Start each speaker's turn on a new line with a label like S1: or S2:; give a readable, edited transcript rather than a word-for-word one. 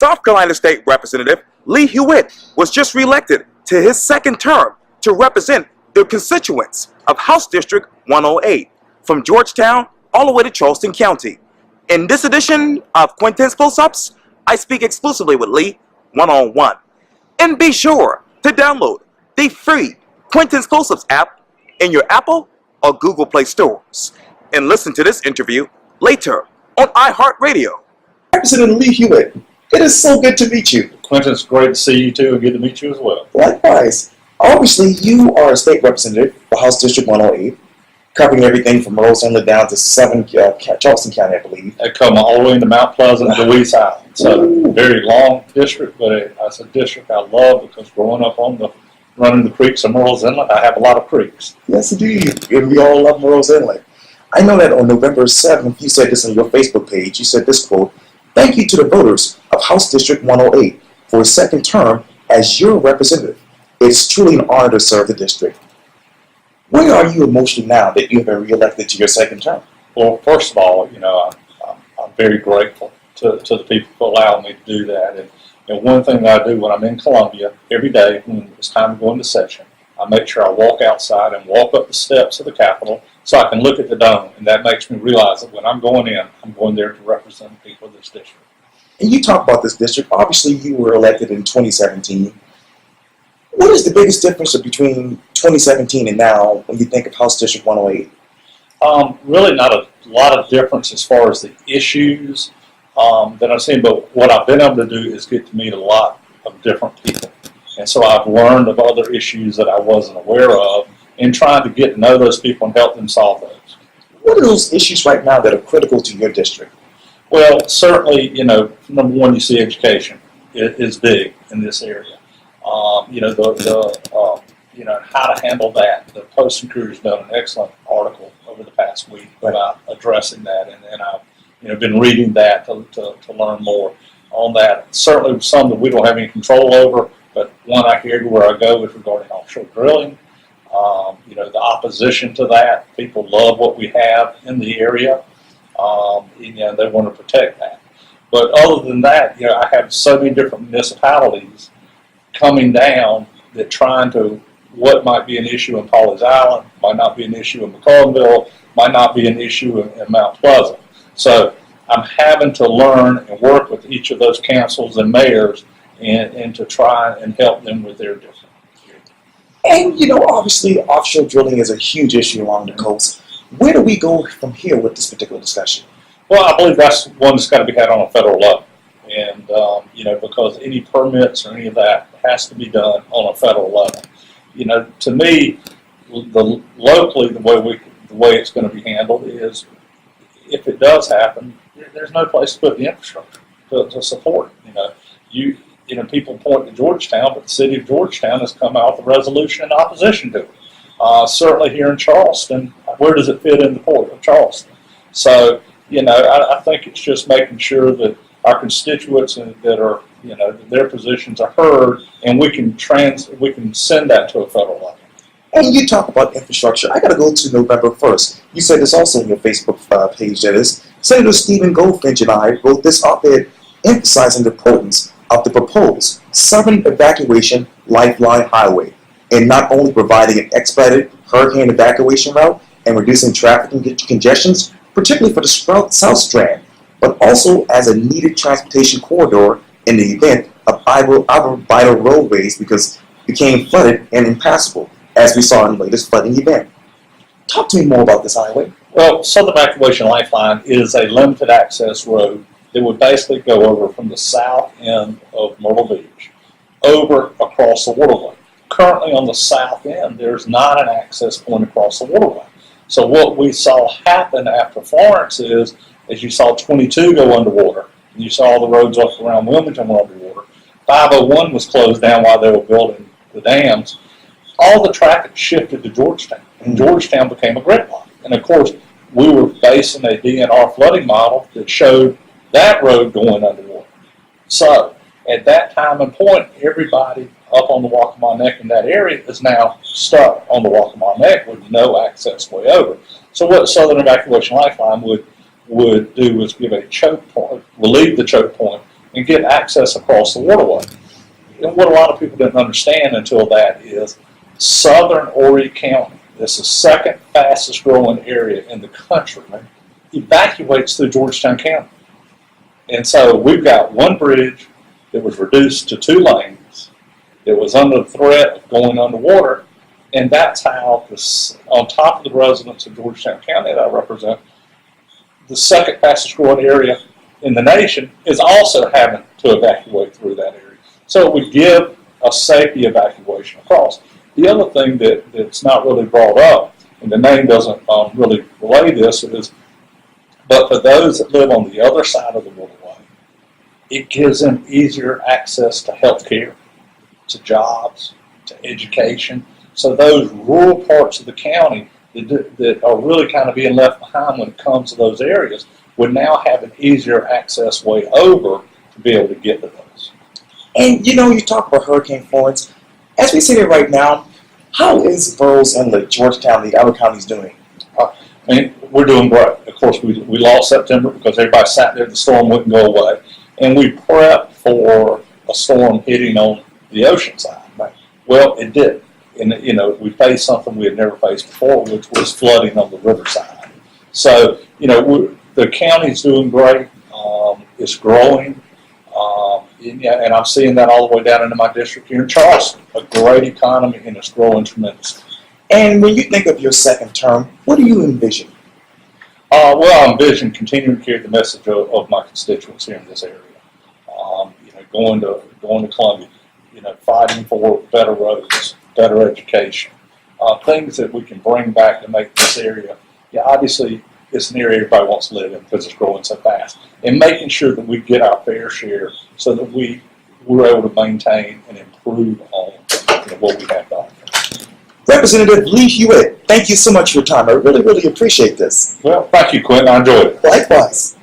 S1: South Carolina State Representative Lee Hewitt was just reelected to his second term to represent the constituents of House District 108 from Georgetown all the way to Charleston County. In this edition of Quintin's Close-Ups, I speak exclusively with Lee one-on-one. And be sure to download the free Quintin's Close-Ups app in your Apple or Google Play stores. And listen to this interview later on iHeartRadio. Representative Lee Hewitt, it is so good to meet you.
S2: Quintin, it's great to see you too and good to meet you as well.
S1: Likewise. Obviously, you are a state representative for House District 108, covering everything from Rose Inlet down to Charleston County, I believe.
S2: I come all the way into Mount Pleasant and Louise Island. So very long district, but it's a district I love because growing up running the creeks of Rose Inlet, I have a lot of creeks.
S1: Yes, indeed. And we all love Rose Inlet. I know that on November 7th, you said this on your Facebook page. You said this quote, "Thank you to the voters of House District 108 for a second term as your representative. It's truly an honor to serve the district." Where are you emotionally now that you have been reelected to your second term?
S2: Well, first of all, I'm very grateful to the people who allow me to do that. And one thing that I do when I'm in Columbia every day when it's time to go into session, I make sure I walk outside and walk up the steps of the Capitol so I can look at the dome. And that makes me realize that when I'm going in, I'm going there to represent the people of this district.
S1: And you talk about this district. Obviously, you were elected in 2017. What is the biggest difference between 2017 and now when you think of House District 108?
S2: Really not a lot of difference as far as the issues that I've seen, but what I've been able to do is get to meet a lot of different people. And so I've learned of other issues that I wasn't aware of and trying to get to know those people and help them solve those.
S1: What are those issues right now that are critical to your district?
S2: Well, certainly, number one, you see education is big in this area. How to handle that. The Post and Courier's done an excellent article over the past week about addressing that, and I've been reading that to learn more on that. Certainly some that we don't have any control over, but one I hear where I go is regarding offshore drilling. The opposition to that. People love what we have in the area. They want to protect that. But other than that, I have so many different municipalities coming down that trying to, what might be an issue in Pawleys Island, might not be an issue in McCullenville, might not be an issue in Mount Pleasant. So I'm having to learn and work with each of those councils and mayors and to try and help them with their different.
S1: And, obviously, offshore drilling is a huge issue along the coast. Where do we go from here with this particular discussion?
S2: Well, I believe that's one that's got to be had on a federal level. And, because any permits or any of that has to be done on a federal level. To me, locally, the way it's going to be handled is if it does happen, there's no place to put the infrastructure to support it. People point to Georgetown, but the city of Georgetown has come out with a resolution in opposition to it. Certainly here in Charleston, where does it fit in the port of Charleston? So, I think it's just making sure that our constituents that are, their positions are heard, and we can send that to a federal level.
S1: And you talk about infrastructure. I got to go to November 1st. You said this also on your Facebook page, that is. Senator Stephen Goldfinch and I wrote this op-ed emphasizing the importance of the proposed Southern Evacuation Lifeline Highway in not only providing an expedited hurricane evacuation route and reducing traffic congestions, particularly for the South Strand, but also as a needed transportation corridor in the event of other vital roadways because it became flooded and impassable, as we saw in the latest flooding event. Talk to me more about this highway.
S2: Well, Southern Evacuation Lifeline is a limited access road that would basically go over from the south end of Myrtle Beach over across the waterway. Currently on the south end, there's not an access point across the waterway. So what we saw happen after Florence is, as you saw 22 go underwater, and you saw the roads up around Wilmington were underwater, 501 was closed down while they were building the dams, all the traffic shifted to Georgetown, and Georgetown became a gridlock. And of course, we were basing a DNR flooding model that showed that road going underwater. So at that time and point, everybody up on the Waccamaw Neck in that area is now stuck on the Waccamaw Neck with no access way over. So what Southern Evacuation Lifeline would do is give a choke point, relieve the choke point, and get access across the waterway. And what a lot of people didn't understand until that is southern Horry County, this is the second fastest growing area in the country, evacuates through Georgetown County. And so we've got one bridge that was reduced to 2 lanes. It was under the threat of going underwater, and that's how, on top of the residents of Georgetown County that I represent, the second fastest growing area in the nation is also having to evacuate through that area. So it would give a safety evacuation across. The other thing that's not really brought up, and the name doesn't really relay this, is, but for those that live on the other side of the waterway, it gives them easier access to health care, to jobs, to education. So those rural parts of the county that are really kind of being left behind when it comes to those areas would now have an easier access way over to be able to get to those.
S1: And you talk about Hurricane Florence. As we sit here right now, how is Burroughs Inlet, Georgetown, the other counties doing?
S2: We're doing great. Of course, we lost September because everybody sat there, the storm wouldn't go away. And we prepped for a storm hitting on the ocean side.
S1: Right.
S2: Well, it did. And, we faced something we had never faced before, which was flooding on the riverside. So, the county's doing great. It's growing. And I'm seeing that all the way down into my district here in Charleston. A great economy, and it's growing tremendously.
S1: And when you think of your second term, what do you envision?
S2: Well, I envision continuing to carry the message of my constituents here in this area. Going to Columbia, fighting for better roads, better education, things that we can bring back to make this area. Yeah, obviously, it's an area everybody wants to live in because it's growing so fast, and making sure that we get our fair share so that we're able to maintain and improve on what we have to offer.
S1: Representative Lee Hewitt, thank you so much for your time. I really, really appreciate this.
S2: Well, thank you, Quintin. I enjoyed it.
S1: Likewise.